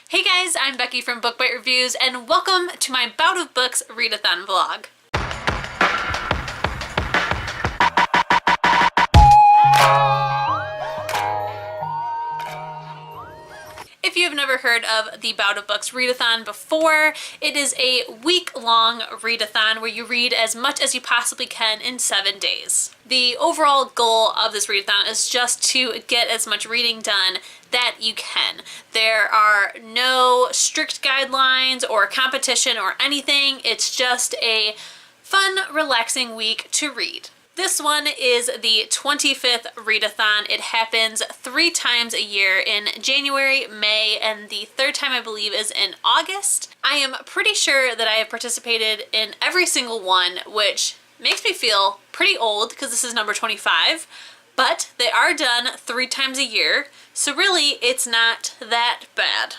Hey guys, I'm Becky from Bookbite Reviews, and welcome to my Bout of Books readathon vlog. If you have never heard of the Bout of Books readathon before, it is a week-long readathon where you read as much as you possibly can in 7 days. The overall goal of this readathon is just to get as much reading done that you can. There are no strict guidelines or competition or anything. It's just a fun, relaxing week to read. This one is the 25th readathon. It happens 3 times a year in January, May, and the 3rd time I believe is in August. I am pretty sure that I have participated in every single one, which makes me feel pretty old because this is number 25, but they are done 3 times a year, so really it's not that bad,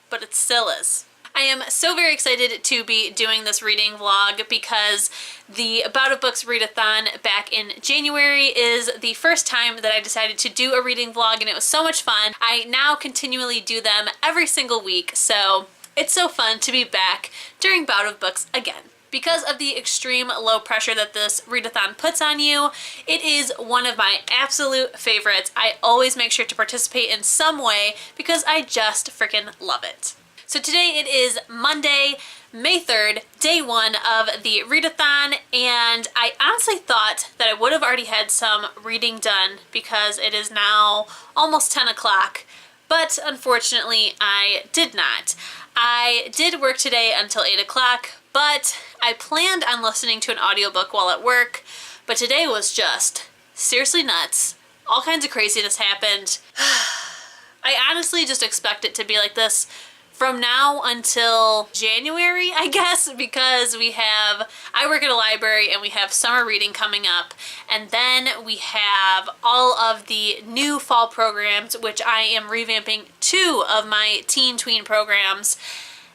but it still is. I am so very excited to be doing this reading vlog because the Bout of Books readathon back in January is the first time that I decided to do a reading vlog, and it was so much fun. I now continually do them every single week, so it's so fun to be back during Bout of Books again. Because of the extreme low pressure that this readathon puts on you, it is one of my absolute favorites. I always make sure to participate in some way because I just freaking love it. So today it is Monday, May 3rd, day 1 of the readathon, and I honestly thought that I would have already had some reading done because it is now almost 10 o'clock, but unfortunately I did not. I did work today until 8 o'clock, but I planned on listening to an audiobook while at work, but today was just seriously nuts. All kinds of craziness happened. I honestly just expect it to be like this from now until January, I guess, because I work at a library and we have summer reading coming up, and then we have all of the new fall programs, which I am revamping 2 of my teen tween programs,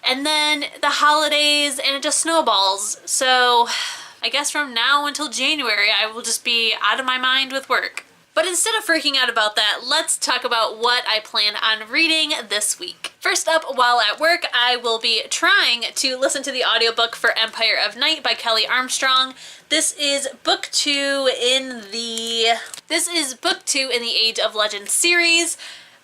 and then the holidays, and it just snowballs. So I guess from now until January, I will just be out of my mind with work. But instead of freaking out about that, let's talk about what I plan on reading this week. First up, while at work, I will be trying to listen to the audiobook for Empire of Night by Kelly Armstrong. This is book 2 in the Age of Legend series.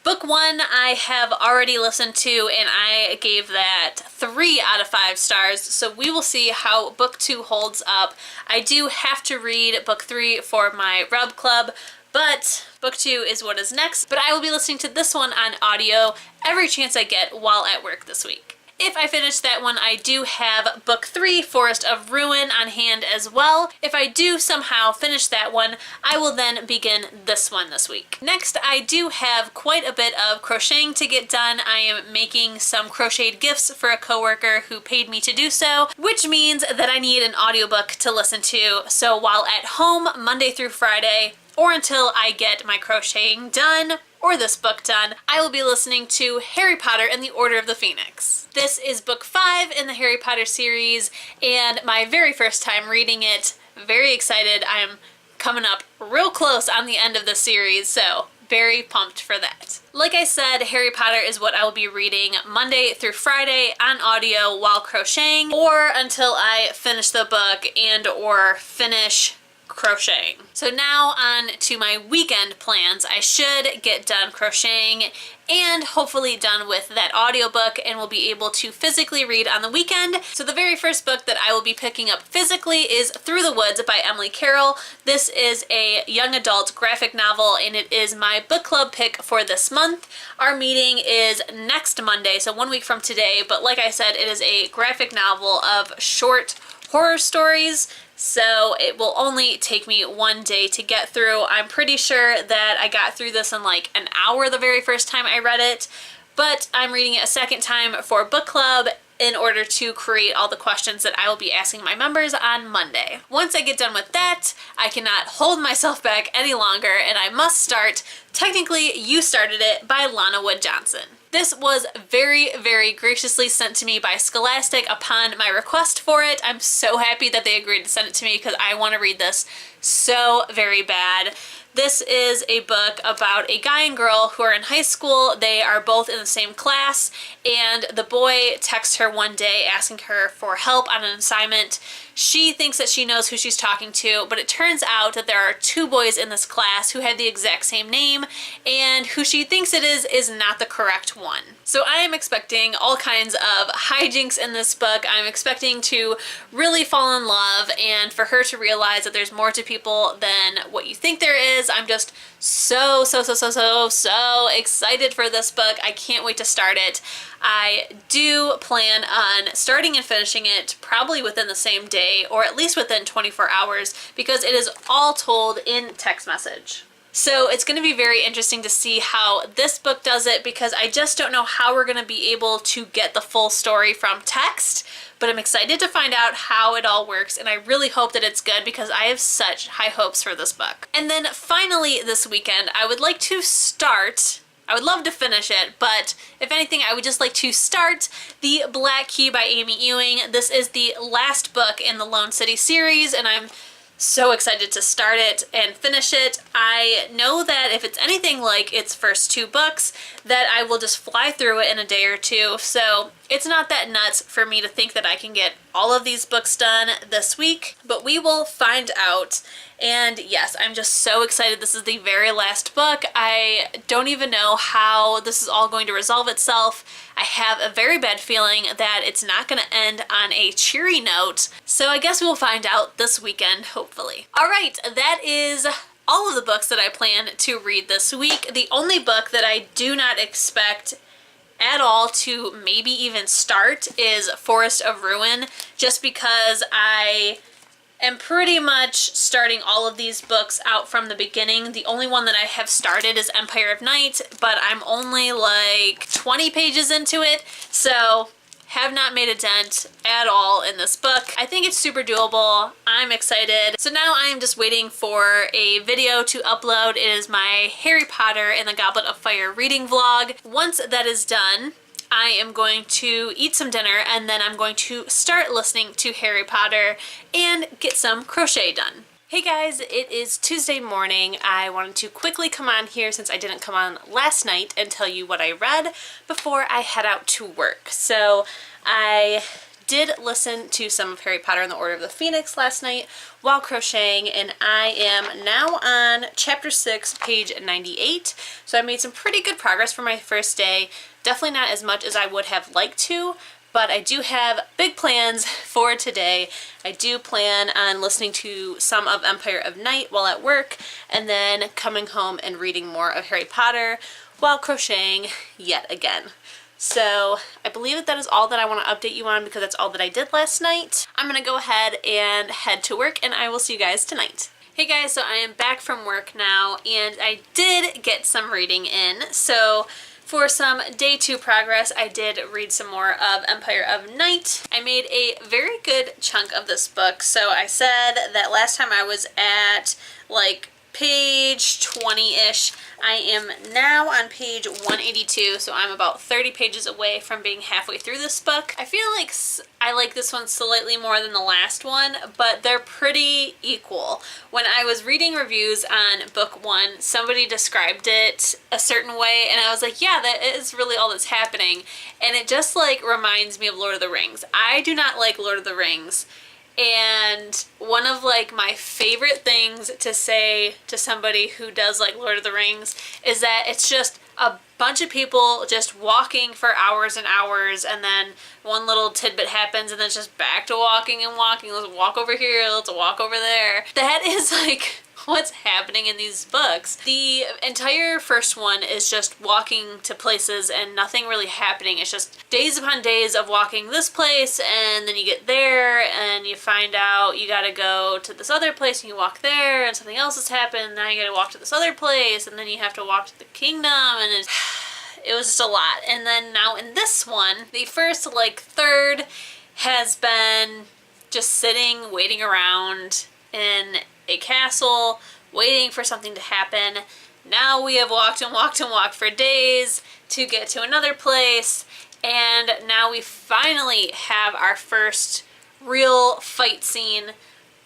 Book 1 I have already listened to, and I gave that 3 out of 5 stars, so we will see how book 2 holds up. I do have to read book 3 for my Rub Club, but book 2 is what is next. But I will be listening to this one on audio every chance I get while at work this week. If I finish that one, I do have book 3, Forest of Ruin, on hand as well. If I do somehow finish that one, I will then begin this one this week. Next, I do have quite a bit of crocheting to get done. I am making some crocheted gifts for a coworker who paid me to do so, which means that I need an audiobook to listen to. So while at home Monday through Friday, or until I get my crocheting done, or this book done, I will be listening to Harry Potter and the Order of the Phoenix. This is book 5 in the Harry Potter series, and my very first time reading it. Very excited. I am coming up real close on the end of the series, so very pumped for that. Like I said, Harry Potter is what I will be reading Monday through Friday on audio while crocheting, or until I finish the book and or finish crocheting. So now on to my weekend plans. I should get done crocheting and hopefully done with that audiobook, and will be able to physically read on the weekend. So the very first book that I will be picking up physically is Through the Woods by Emily Carroll. This is a young adult graphic novel, and it is my book club pick for this month. Our meeting is next Monday, so 1 week from today, but like I said, it is a graphic novel of short horror stories, so it will only take me 1 day to get through. I'm pretty sure that I got through this in like an hour the very first time I read it, but I'm reading it a second time for book club in order to create all the questions that I will be asking my members on Monday. Once I get done with that, I cannot hold myself back any longer, and I must start Technically You Started It by Lana Wood Johnson. This was very, very graciously sent to me by Scholastic upon my request for it. I'm so happy that they agreed to send it to me because I want to read this so very bad. This is a book about a guy and girl who are in high school. They are both in the same class, and the boy texts her one day asking her for help on an assignment. She thinks that she knows who she's talking to, but it turns out that there are two boys in this class who have the exact same name, and who she thinks it is not the correct one. So I am expecting all kinds of hijinks in this book. I'm expecting to really fall in love and for her to realize that there's more to people than what you think there is. I'm just so excited for this book. I can't wait to start it. I do plan on starting and finishing it probably within the same day, or at least within 24 hours, because it is all told in text message. So it's going to be very interesting to see how this book does it, because I just don't know how we're going to be able to get the full story from text, but I'm excited to find out how it all works, and I really hope that it's good because I have such high hopes for this book. And then finally this weekend, I would like to start, I would love to finish it, but if anything, I would just like to start The Black Key by Amy Ewing. This is the last book in the Lone City series, and I'm so excited to start it and finish it. I know that if it's anything like its first two books, that I will just fly through it in a day or two. So it's not that nuts for me to think that I can get all of these books done this week, but we will find out. And yes, I'm just so excited. This is the very last book. I don't even know how this is all going to resolve itself. I have a very bad feeling that it's not going to end on a cheery note. So I guess we'll find out this weekend, hopefully. All right, that is all of the books that I plan to read this week. The only book that I do not expect at all to maybe even start is Forest of Ruin, just because I am pretty much starting all of these books out from the beginning. The only one that I have started is Empire of Night, but I'm only like 20 pages into it, so have not made a dent at all in this book. I think it's super doable. I'm excited. So now I am just waiting for a video to upload. It is my Harry Potter and the Goblet of Fire reading vlog. Once that is done, I am going to eat some dinner, and then I'm going to start listening to Harry Potter and get some crochet done. Hey guys, it is Tuesday morning. I wanted to quickly come on here since I didn't come on last night and tell you what I read before I head out to work. So I did listen to some of Harry Potter and the Order of the Phoenix last night while crocheting, and I am now on chapter 6, page 98. So I made some pretty good progress for my first day. Definitely not as much as I would have liked to, but I do have big plans for today. I do plan on listening to some of Empire of Night while at work, and then coming home and reading more of Harry Potter while crocheting yet again. So I believe that is all that I want to update you on, because that's all that I did last night. I'm going to go ahead and head to work, and I will see you guys tonight. Hey guys, so I am back from work now, and I did get some reading in. So for some day 2 progress, I did read some more of Empire of Night. I made a very good chunk of this book. So I said that last time I was at like page 20-ish. I am now on page 182, so I'm about 30 pages away from being halfway through this book. I feel like I like this one slightly more than the last one, but they're pretty equal. When I was reading reviews on book 1, somebody described it a certain way, and I was like, yeah, that is really all that's happening. And it just like reminds me of Lord of the Rings. I do not like Lord of the Rings. And one of like my favorite things to say to somebody who does like Lord of the Rings is that it's just a bunch of people just walking for hours and hours, and then one little tidbit happens and then it's just back to walking and walking. Let's walk over here, let's walk over there. That is like what's happening in these books. The entire first one is just walking to places and nothing really happening. It's just days upon days of walking this place, and then you get there and you find out you gotta go to this other place, and you walk there and something else has happened, and now you gotta walk to this other place, and then you have to walk to the kingdom, and it was just a lot. And then now in this one, the first like third has been just sitting, waiting around in a castle, waiting for something to happen. Now we have walked and walked and walked for days to get to another place, and now we finally have our first real fight scene,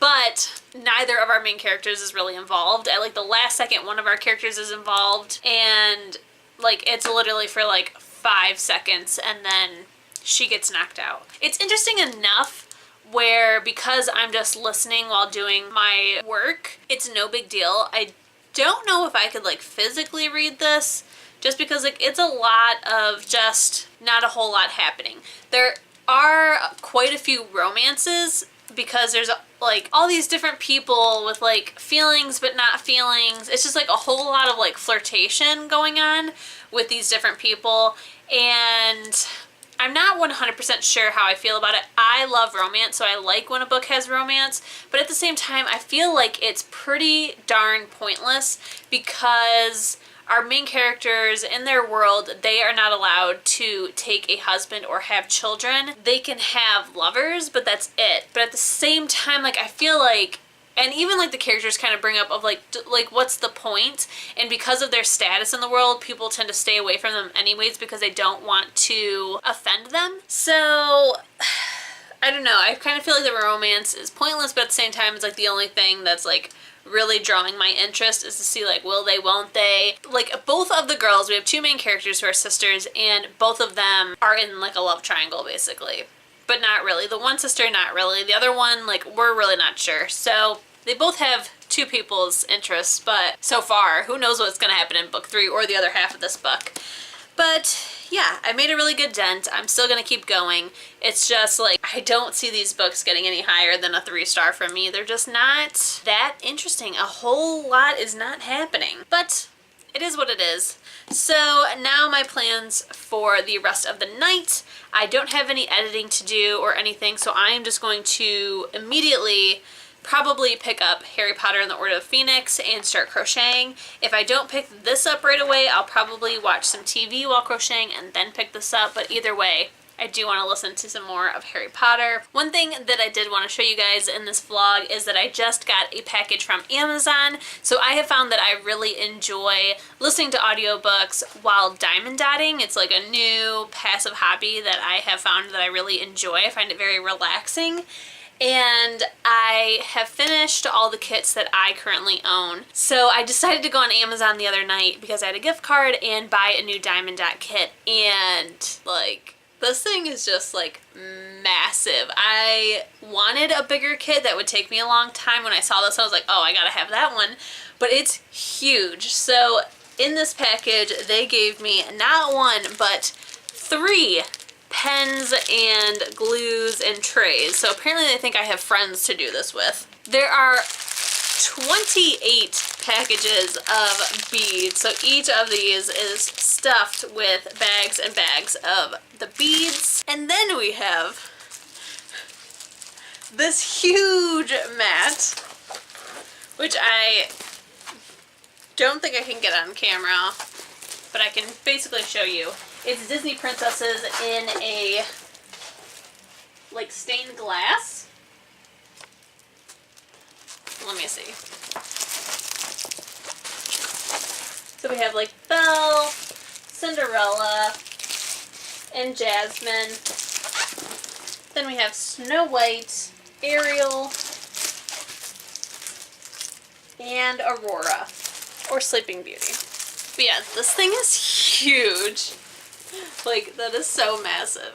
but neither of our main characters is really involved. At like the last second, one of our characters is involved, and like it's literally for like 5 seconds and then she gets knocked out. It's interesting enough where, because I'm just listening while doing my work, it's no big deal. I don't know if I could like physically read this, just because like it's a lot of just not a whole lot happening. There are quite a few romances because there's like all these different people with like feelings but not feelings. It's just like a whole lot of like flirtation going on with these different people, and I'm not 100% sure how I feel about it. I love romance, so I like when a book has romance, but at the same time, I feel like it's pretty darn pointless because our main characters in their world, they are not allowed to take a husband or have children. They can have lovers, but that's it. But at the same time, like I feel like, and even like the characters kind of bring up of like what's the point? And because of their status in the world, people tend to stay away from them anyways because they don't want to offend them. So I don't know. I kind of feel like the romance is pointless, but at the same time, it's like the only thing that's like really drawing my interest is to see like will they, won't they. Like both of the girls, we have 2 main characters who are sisters, and both of them are in like a love triangle basically. But not really. The one sister, not really. The other one, like, we're really not sure. So they both have 2 people's interests, but so far, who knows what's going to happen in book 3 or the other half of this book. But yeah, I made a really good dent. I'm still going to keep going. It's just like, I don't see these books getting any higher than a 3-star from me. They're just not that interesting. A whole lot is not happening. But it is what it is. So now my plans for the rest of the night. I don't have any editing to do or anything, so I am just going to immediately probably pick up Harry Potter and the Order of the Phoenix and start crocheting. If I don't pick this up right away, I'll probably watch some TV while crocheting and then pick this up, but either way, I do want to listen to some more of Harry Potter. One thing that I did want to show you guys in this vlog is that I just got a package from Amazon. So I have found that I really enjoy listening to audiobooks while diamond dotting. It's like a new passive hobby that I have found that I really enjoy. I find it very relaxing. And I have finished all the kits that I currently own. So I decided to go on Amazon the other night because I had a gift card and buy a new diamond dot kit. And like, this thing is just like massive. I wanted a bigger kit that would take me a long time. When I saw this, I was like, oh, I gotta have that one. But it's huge. So in this package, they gave me not 1, but 3 pens and glues and trays. So apparently they think I have friends to do this with. There are 28 packages of beads. So each of these is stuffed with bags and bags of the beads. And then we have this huge mat, which I don't think I can get on camera, but I can basically show you. It's Disney princesses in a like stained glass. Let me see. So we have like Belle, Cinderella, and Jasmine. Then we have Snow White, Ariel, and Aurora, or Sleeping Beauty. But yeah, this thing is huge. Like, that is so massive.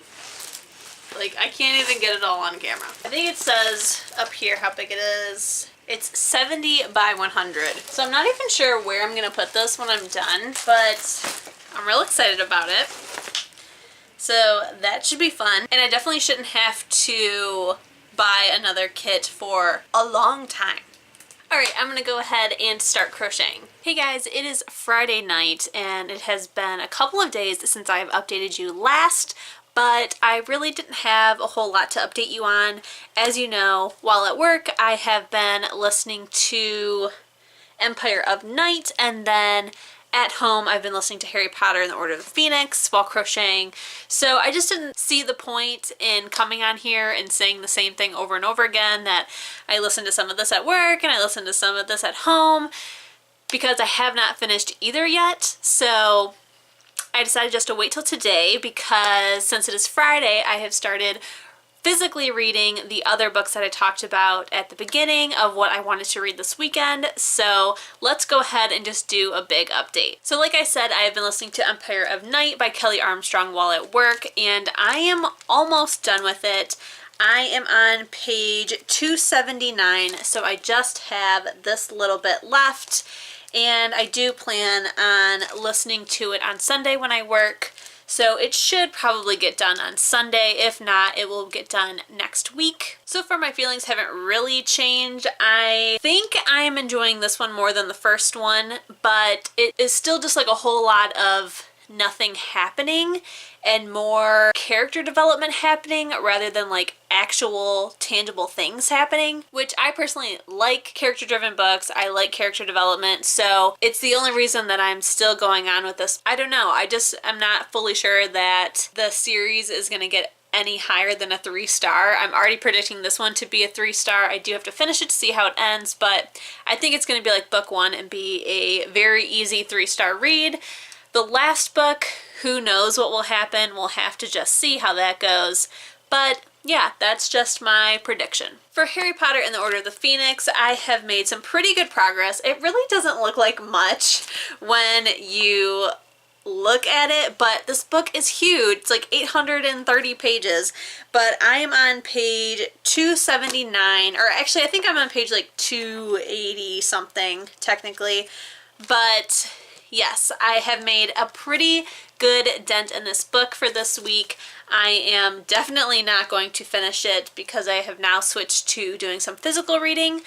Like, I can't even get it all on camera. I think it says up here how big it is. It's 70 by 100. So I'm not even sure where I'm going to put this when I'm done, but I'm real excited about it. So that should be fun. And I definitely shouldn't have to buy another kit for a long time. Alright, I'm going to go ahead and start crocheting. Hey guys, it is Friday night and it has been a couple of days since I've updated you last, but I really didn't have a whole lot to update you on. As you know, while at work, I have been listening to Empire of Night, and then at home, I've been listening to Harry Potter and the Order of the Phoenix while crocheting. So I just didn't see the point in coming on here and saying the same thing over and over again, that I listened to some of this at work and I listened to some of this at home, because I have not finished either yet. So I decided just to wait till today, because since it is Friday, I have started physically reading the other books that I talked about at the beginning of what I wanted to read this weekend. So let's go ahead and just do a big update. So like I said, I have been listening to Empire of Night by Kelly Armstrong while at work, and I am almost done with it. I am on page 279, so I just have this little bit left, and I do plan on listening to it on Sunday when I work. So it should probably get done on Sunday. If not, it will get done next week. So far my feelings haven't really changed. I think I'm enjoying this one more than the first one, but it is still just like a whole lot of nothing happening and more character development happening rather than like actual tangible things happening, which I personally like character driven books. I like character development, so it's the only reason that I'm still going on with this. I don't know, I'm not fully sure that the series is going to get any higher than a 3-star. I'm already predicting this one to be a 3-star. I do have to finish it to see how it ends, but I think it's going to be like book 1 and be a very easy 3-star read. The last book, who knows what will happen? We'll have to just see how that goes. But yeah, that's just my prediction. For Harry Potter and the Order of the Phoenix, I have made some pretty good progress. It really doesn't look like much when you look at it, but this book is huge. It's like 830 pages, but I am on page 279, or actually I think I'm on page like 280 something technically, but yes, I have made a pretty good dent in this book for this week. I am definitely not going to finish it because I have now switched to doing some physical reading.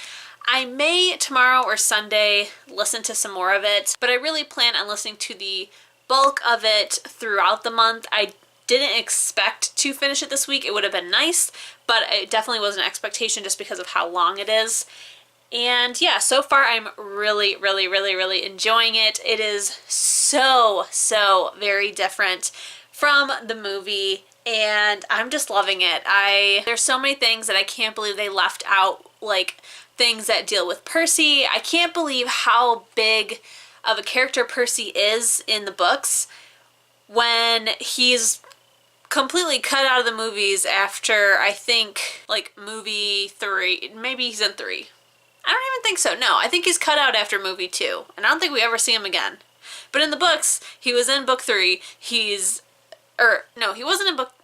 I may tomorrow or Sunday listen to some more of it, but I really plan on listening to the bulk of it throughout the month. I didn't expect to finish it this week. It would have been nice, but it definitely was an expectation just because of how long it is. And yeah, so far I'm really enjoying it. It is so very different from the movie, and I'm just loving it. There's so many things that I can't believe they left out, like things that deal with Percy. I can't believe how big of a character Percy is in the books when he's completely cut out of the movies after, I think, like movie 3. Maybe he's in 3. I don't even think so. No, I think he's cut out after movie 2. And I don't think we ever see him again. But in the books, he was in book 3. He wasn't in book...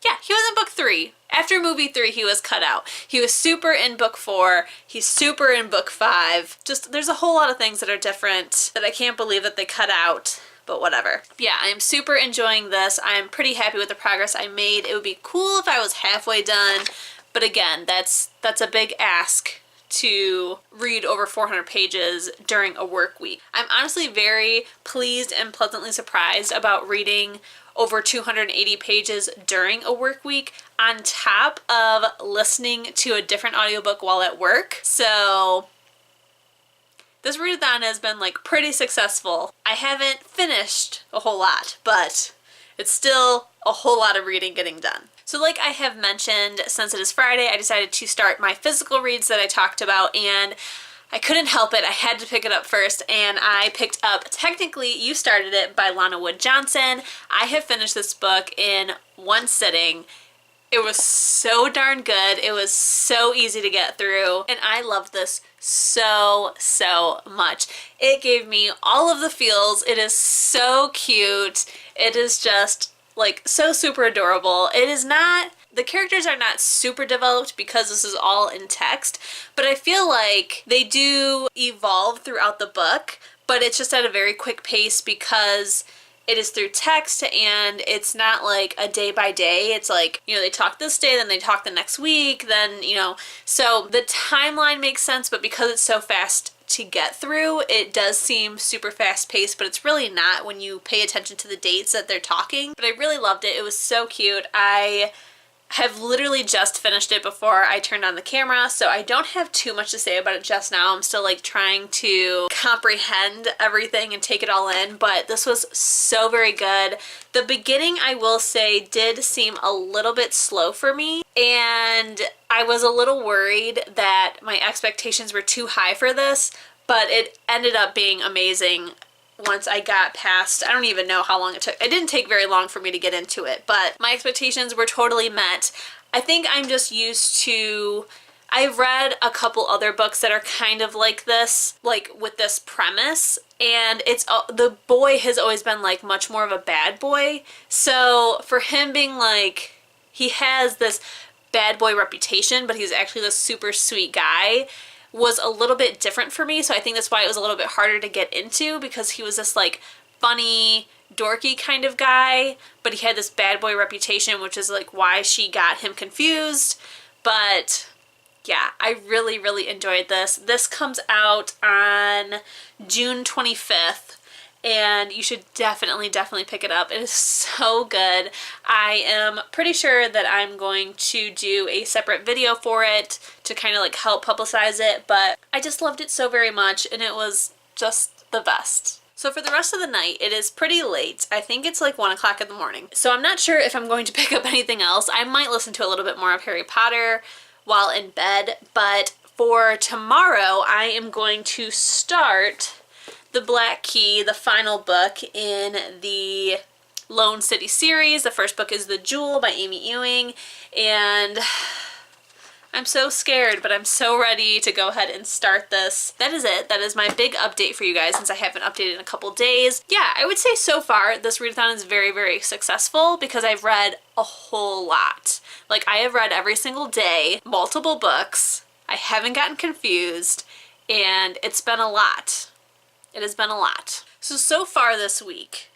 Yeah, he was in book 3. After movie 3, he was cut out. He was super in book 4. He's super in book 5. Just, there's a whole lot of things that are different that I can't believe that they cut out. But whatever. Yeah, I'm super enjoying this. I'm pretty happy with the progress I made. It would be cool if I was halfway done. But again, that's a big ask to read over 400 pages during a work week. I'm honestly very pleased and pleasantly surprised about reading over 280 pages during a work week on top of listening to a different audiobook while at work. So this readathon has been like pretty successful. I haven't finished a whole lot, but it's still a whole lot of reading getting done. So like I have mentioned, since it is Friday, I decided to start my physical reads that I talked about, and I couldn't help it. I had to pick it up first, and I picked up Technically You Started It by Lana Wood Johnson. I have finished this book in one sitting. It was so darn good. It was so easy to get through, and I loved this so much. It gave me all of the feels. It is so cute. It is just like so super adorable. It is not, the characters are not super developed because this is all in text, but I feel like they do evolve throughout the book, but it's just at a very quick pace because it is through text and it's not like a day by day. It's like, you know, they talk this day, then they talk the next week, then, you know, so the timeline makes sense, but because it's so fast to get through, it does seem super fast paced, but it's really not when you pay attention to the dates that they're talking. But I really loved it. It was so cute. I have literally just finished it before I turned on the camera, so I don't have too much to say about it just now. I'm still like trying to comprehend everything and take it all in, but this was so very good. The beginning, I will say, did seem a little bit slow for me, and I was a little worried that my expectations were too high for this, but it ended up being amazing once I got past, I don't even know how long it took. It didn't take very long for me to get into it, but my expectations were totally met. I think I'm just used to, I've read a couple other books that are kind of like this, like with this premise, and it's, the boy has always been like much more of a bad boy. So for him being like, he has this bad boy reputation, but he's actually this super sweet guy, was a little bit different for me. So I think that's why it was a little bit harder to get into, because he was this like funny, dorky kind of guy, but he had this bad boy reputation, which is like why she got him confused. But yeah, I really, really enjoyed this. This comes out on June 25th, and you should definitely pick it up. It is so good. I am pretty sure that I'm going to do a separate video for it to kind of like help publicize it, but I just loved it so very much, and it was just the best. So for the rest of the night, it is pretty late. I think it's like 1 o'clock in the morning. So I'm not sure if I'm going to pick up anything else. I might listen to a little bit more of Harry Potter while in bed, but for tomorrow, I am going to start The Black Key, the final book in the Lone City series. The first book is The Jewel by Amy Ewing, and I'm so scared, but I'm so ready to go ahead and start this. That is it. That is my big update for you guys, since I haven't updated in a couple days. Yeah, I would say so far this readathon is very, very successful, because I've read a whole lot. Like, I have read every single day, multiple books. I haven't gotten confused, and it's been a lot. It has been a lot. So far this week,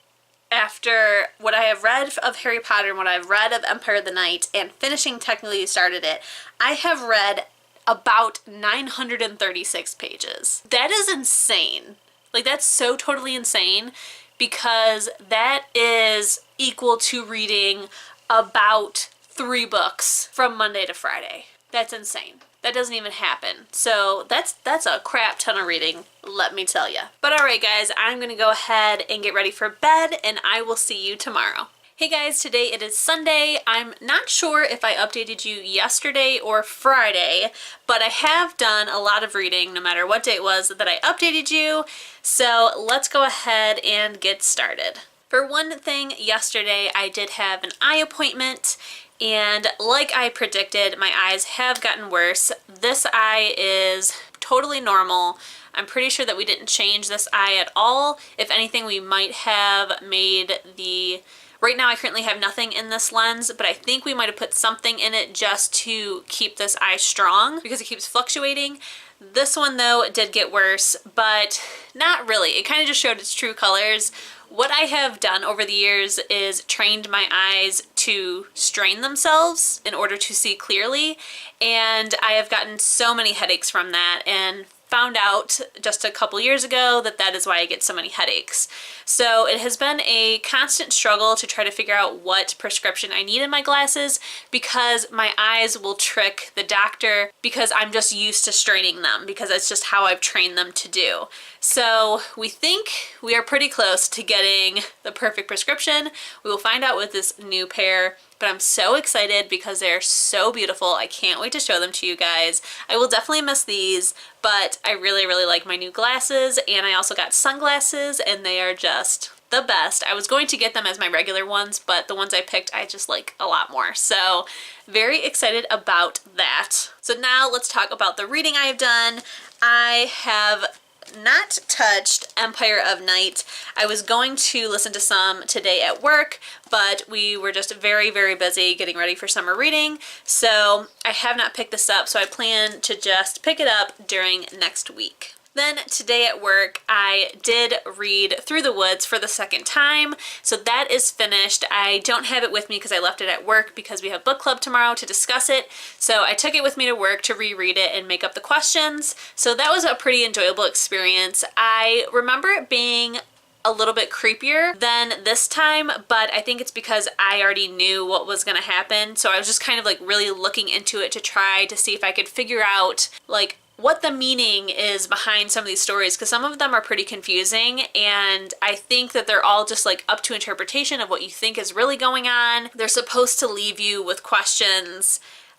after what I have read of Harry Potter and what I've read of Empire of the Night, and finishing Technically Started It, I have read about 936 pages. That is insane. Like, that's so totally insane, because that is equal to reading about 3 books from Monday to Friday. That's insane. That doesn't even happen. So that's a crap ton of reading, let me tell you. But alright guys, I'm gonna go ahead and get ready for bed, and I will see you tomorrow. Hey guys, today it is Sunday. I'm not sure if I updated you yesterday or Friday, but I have done a lot of reading no matter what day it was that I updated you. So let's go ahead and get started. For one thing, yesterday I did have an eye appointment, and like I predicted, my eyes have gotten worse. This eye is totally normal. I'm pretty sure that we didn't change this eye at all. If anything, we might have made the... Right now I currently have nothing in this lens, but I think we might have put something in it just to keep this eye strong, because it keeps fluctuating. This one though did get worse, but not really. It kind of just showed its true colors. What I have done over the years is trained my eyes to strain themselves in order to see clearly, and I have gotten so many headaches from that, and found out just a couple years ago that that is why I get so many headaches. So it has been a constant struggle to try to figure out what prescription I need in my glasses, because my eyes will trick the doctor, because I'm just used to straining them, because that's just how I've trained them to do. So we think we are pretty close to getting the perfect prescription. We will find out with this new pair, but I'm so excited because they're so beautiful. I can't wait to show them to you guys. I will definitely miss these, but I really, really like my new glasses, and I also got sunglasses, and they are just the best. I was going to get them as my regular ones, but the ones I picked I just like a lot more. So very excited about that. So now let's talk about the reading I have done. I have not touched Empire of Night. I was going to listen to some today at work, but we were just very, very busy getting ready for summer reading, so I have not picked this up, so I plan to just pick it up during next week. Then today at work, I did read Through the Woods for the second time, so that is finished. I don't have it with me because I left it at work because we have book club tomorrow to discuss it, so I took it with me to work to reread it and make up the questions. So that was a pretty enjoyable experience. I remember it being a little bit creepier than this time, but I think it's because I already knew what was gonna happen, so I was just kind of like really looking into it to try to see if I could figure out like what the meaning is behind some of these stories, because some of them are pretty confusing, and I think that they're all just like up to interpretation of what you think is really going on. They're supposed to leave you with questions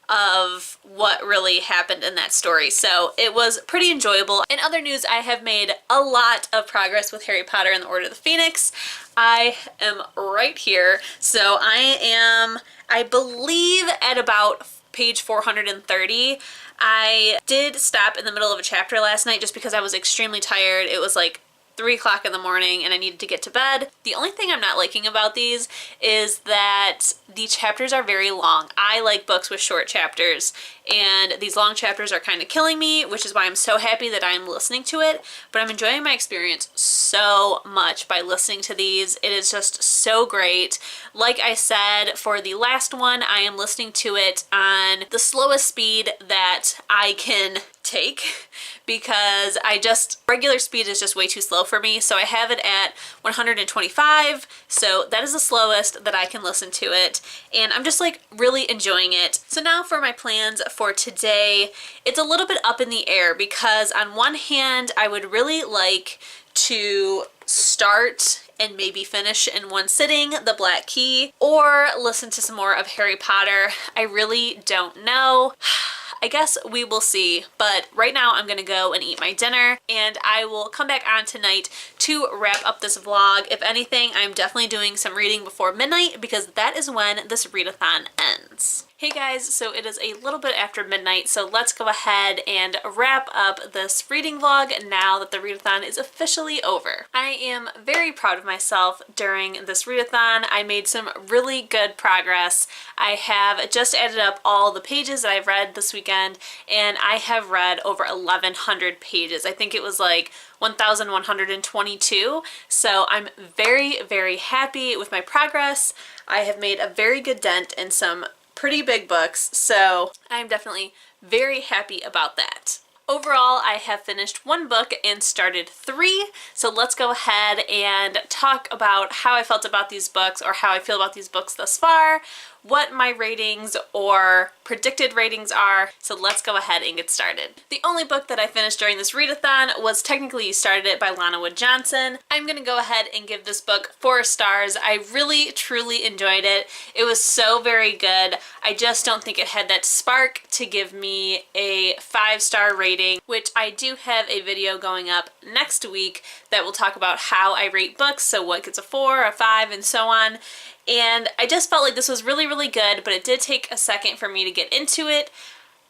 of what really happened in that story. So it was pretty enjoyable. In other news, I have made a lot of progress with Harry Potter and the Order of the Phoenix. I am right here. So I believe, at about page 430. I did stop in the middle of a chapter last night just because I was extremely tired. It was like 3 o'clock in the morning and I needed to get to bed. The only thing I'm not liking about these is that the chapters are very long. I like books with short chapters, and these long chapters are kind of killing me, which is why I'm so happy that I'm listening to it. But I'm enjoying my experience so much by listening to these. It is just so great. Like I said, for the last one, I am listening to it on the slowest speed that I can take, because regular speed is just way too slow for me. So I have it at 125, so that is the slowest that I can listen to it, and I'm just like really enjoying it. So now for my plans for today, it's a little bit up in the air, because on one hand I would really like to start and maybe finish in one sitting The Black Key, or listen to some more of Harry Potter. I really don't know. I guess we will see, but right now I'm gonna go and eat my dinner, and I will come back on tonight to wrap up this vlog. If anything, I'm definitely doing some reading before midnight, because that is when this readathon ends. Hey guys, so it is a little bit after midnight, so let's go ahead and wrap up this reading vlog now that the readathon is officially over. I am very proud of myself during this readathon. I made some really good progress. I have just added up all the pages that I've read this weekend, and I have read over 1,100 pages. I think it was like 1,122, so I'm very, very happy with my progress. I have made a very good dent in some pretty big books, so I'm definitely very happy about that. Overall, I have finished 1 book and started 3, so let's go ahead and talk about how I felt about these books, or how I feel about these books thus far, what my ratings or predicted ratings are, so let's go ahead and get started. The only book that I finished during this readathon was Technically You Started It by Lana Wood Johnson. I'm gonna go ahead and give this book 4 stars. I really, truly enjoyed it. It was so very good. I just don't think it had that spark to give me a 5-star rating, which I do have a video going up next week that will talk about how I rate books, so what gets a 4, a 5, and so on. And I just felt like this was really, really good, but it did take a second for me to get into it.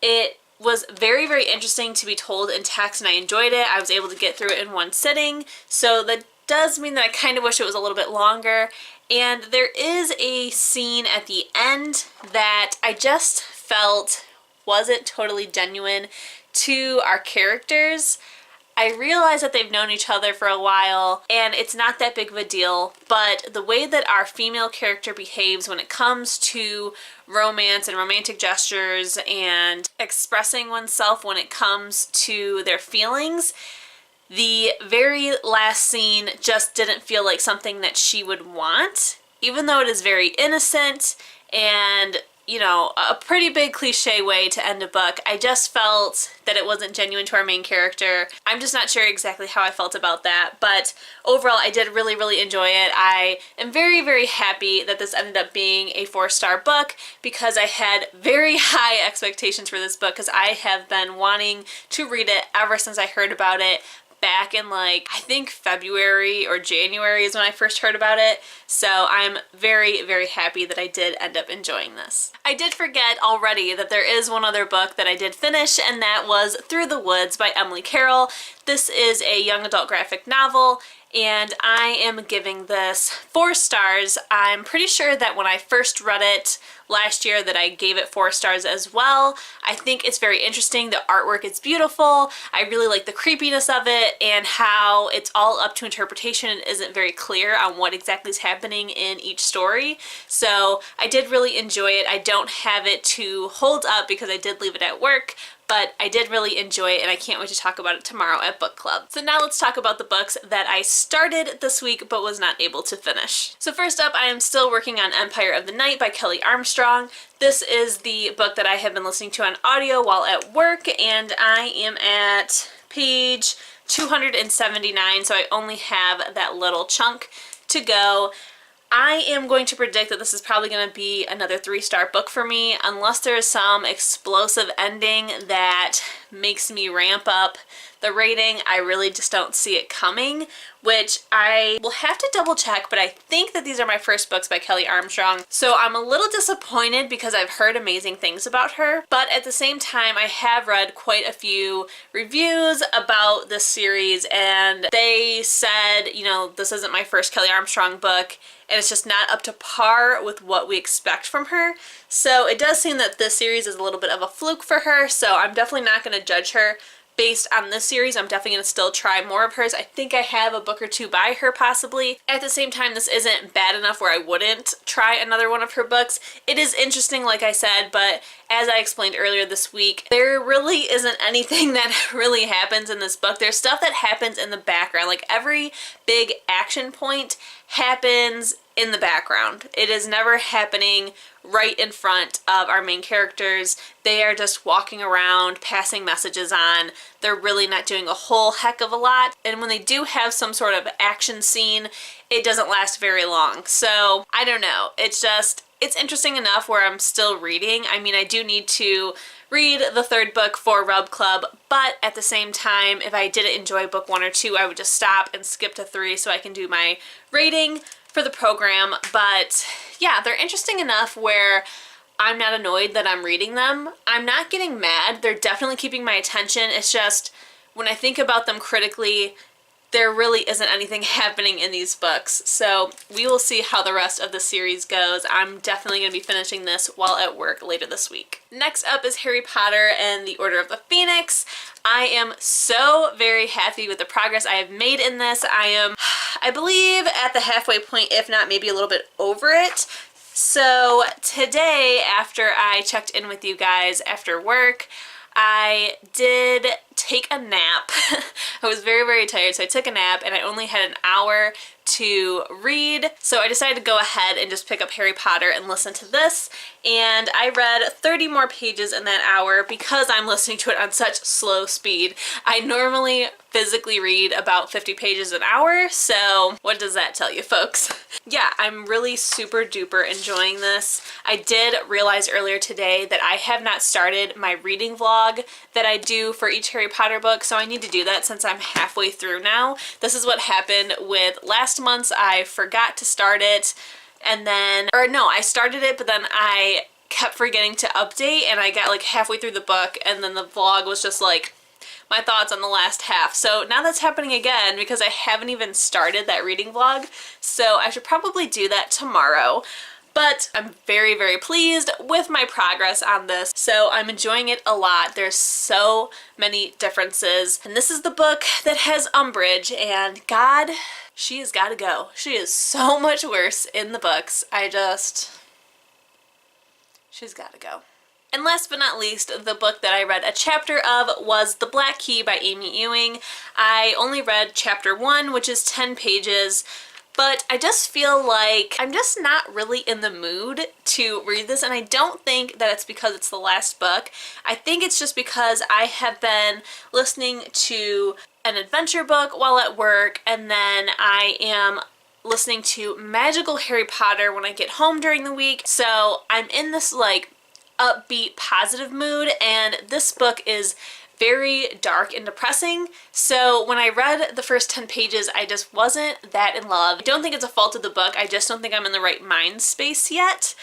It was very, very interesting to be told in text, and I enjoyed it. I was able to get through it in one sitting, so that does mean that I kind of wish it was a little bit longer. And there is a scene at the end that I just felt wasn't totally genuine to our characters. I realize that they've known each other for a while, and it's not that big of a deal, but the way that our female character behaves when it comes to romance and romantic gestures and expressing oneself when it comes to their feelings, the very last scene just didn't feel like something that she would want, even though it is very innocent and, you know, a pretty big cliche way to end a book. I just felt that it wasn't genuine to our main character. I'm just not sure exactly how I felt about that, but overall I did really, really enjoy it. I am very, very happy that this ended up being a 4-star book, because I had very high expectations for this book, because I have been wanting to read it ever since I heard about it back in, like, I think February or January is when I first heard about it. So I'm very, very happy that I did end up enjoying this. I did forget already that there is one other book that I did finish, and that was Through the Woods by Emily Carroll. This is a young adult graphic novel, and I am giving this 4 stars. I'm pretty sure that when I first read it last year that I gave it 4 stars as well. I think it's very interesting. The artwork is beautiful. I really like the creepiness of it, and how it's all up to interpretation and isn't very clear on what exactly is happening in each story. So I did really enjoy it. I don't have it to hold up because I did leave it at work, but I did really enjoy it, and I can't wait to talk about it tomorrow at book club. So now let's talk about the books that I started this week but was not able to finish. So first up, I am still working on Empire of the Night by Kelly Armstrong. This is the book that I have been listening to on audio while at work, and I am at page 279, so I only have that little chunk to go. I am going to predict that this is probably going to be another 3-star book for me, unless there's some explosive ending that makes me ramp up the rating. I really just don't see it coming, which I will have to double check, but I think that these are my first books by Kelly Armstrong. So I'm a little disappointed because I've heard amazing things about her, but at the same time, I have read quite a few reviews about this series, and they said, you know, this isn't my first Kelly Armstrong book, and it's just not up to par with what we expect from her. So it does seem that this series is a little bit of a fluke for her, so I'm definitely not going to judge her based on this series. I'm definitely going to still try more of hers. I think I have a book or two by her possibly. At the same time, this isn't bad enough where I wouldn't try another one of her books. It is interesting, like I said, but as I explained earlier this week, there really isn't anything that really happens in this book. There's stuff that happens in the background. Like every big action point happens in the background. It is never happening right in front of our main characters. They are just walking around, passing messages on. They're really not doing a whole heck of a lot. And when they do have some sort of action scene, it doesn't last very long. So I don't know. It's interesting enough where I'm still reading. I mean, I do need to read the 3rd book for Rub Club, but at the same time, if I didn't enjoy book 1 or 2, I would just stop and skip to 3 so I can do my rating for the program. But yeah, they're interesting enough where I'm not annoyed that I'm reading them. I'm not getting mad. They're definitely keeping my attention. It's just when I think about them critically, there really isn't anything happening in these books. So we will see how the rest of the series goes. I'm definitely going to be finishing this while at work later this week. Next up is Harry Potter and the Order of the Phoenix. I am so very happy with the progress I have made in this. I believe, at the halfway point, if not maybe a little bit over it. So today, after I checked in with you guys after work, I did take a nap. I was very, very tired, so I took a nap and I only had an hour to read. So I decided to go ahead and just pick up Harry Potter and listen to this. And I read 30 more pages in that hour because I'm listening to it on such slow speed. I normally physically read about 50 pages an hour, so what does that tell you, folks? Yeah, I'm really super duper enjoying this. I did realize earlier today that I have not started my reading vlog that I do for each Harry Potter book, so I need to do that since I'm halfway through now. This is what happened with last month's. I forgot to start it, and then, or no, I started it, but then I kept forgetting to update, and I got like halfway through the book, and then the vlog was just like my thoughts on the last half. So now that's happening again because I haven't even started that reading vlog, so I should probably do that tomorrow. But I'm very, very pleased with my progress on this, so I'm enjoying it a lot. There's so many differences, and this is the book that has Umbridge, and God, she has got to go. She is so much worse in the books. She's got to go. And last but not least, the book that I read a chapter of was The Black Key by Amy Ewing. I only read chapter 1, which is 10 pages, but I just feel like I'm just not really in the mood to read this, and I don't think that it's because it's the last book. I think it's just because I have been listening to an adventure book while at work, and then I am listening to magical Harry Potter when I get home during the week. So I'm in this like upbeat, positive mood, and this book is very dark and depressing. So when I read the first 10 pages, I just wasn't that in love. I don't think it's a fault of the book. I just don't think I'm in the right mind space yet.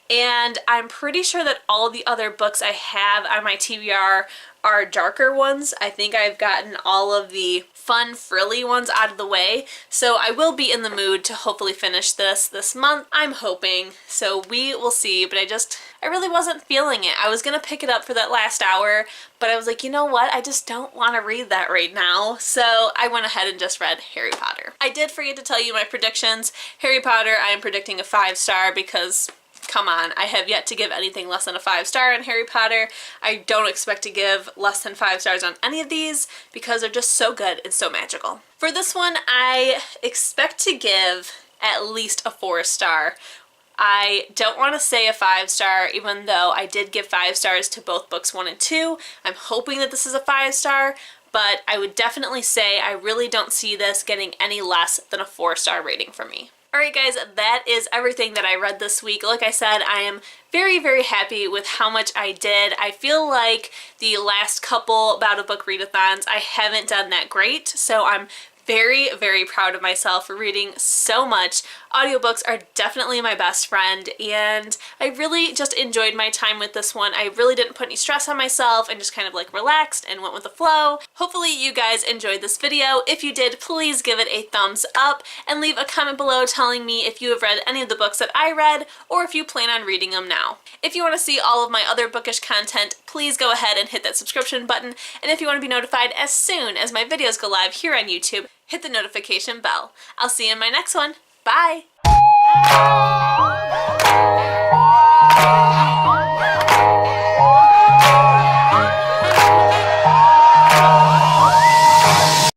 And I'm pretty sure that all the other books I have on my TBR are darker ones. I think I've gotten all of the fun, frilly ones out of the way. So I will be in the mood to hopefully finish this month, I'm hoping. So we will see, but I really wasn't feeling it. I was gonna pick it up for that last hour, but I was like, you know what? I just don't want to read that right now. So I went ahead and just read Harry Potter. I did forget to tell you my predictions. Harry Potter, I am predicting a 5-star because come on, I have yet to give anything less than a 5-star on Harry Potter. I don't expect to give less than 5 stars on any of these because they're just so good and so magical. For this one, I expect to give at least a 4-star. I don't want to say a 5-star, even though I did give 5 stars to both books 1 and 2. I'm hoping that this is a 5-star, but I would definitely say I really don't see this getting any less than a 4-star rating from me. Alright guys, that is everything that I read this week. Like I said, I am very, very happy with how much I did. I feel like the last couple Bout of Book readathons, I haven't done that great, so I'm very, very proud of myself for reading so much. Audiobooks are definitely my best friend, and I really just enjoyed my time with this one. I really didn't put any stress on myself and just kind of like relaxed and went with the flow. Hopefully you guys enjoyed this video. If you did, please give it a thumbs up and leave a comment below telling me if you have read any of the books that I read or if you plan on reading them now. If you want to see all of my other bookish content, please go ahead and hit that subscription button, and if you want to be notified as soon as my videos go live here on YouTube, hit the notification bell. I'll see you in my next one. Bye!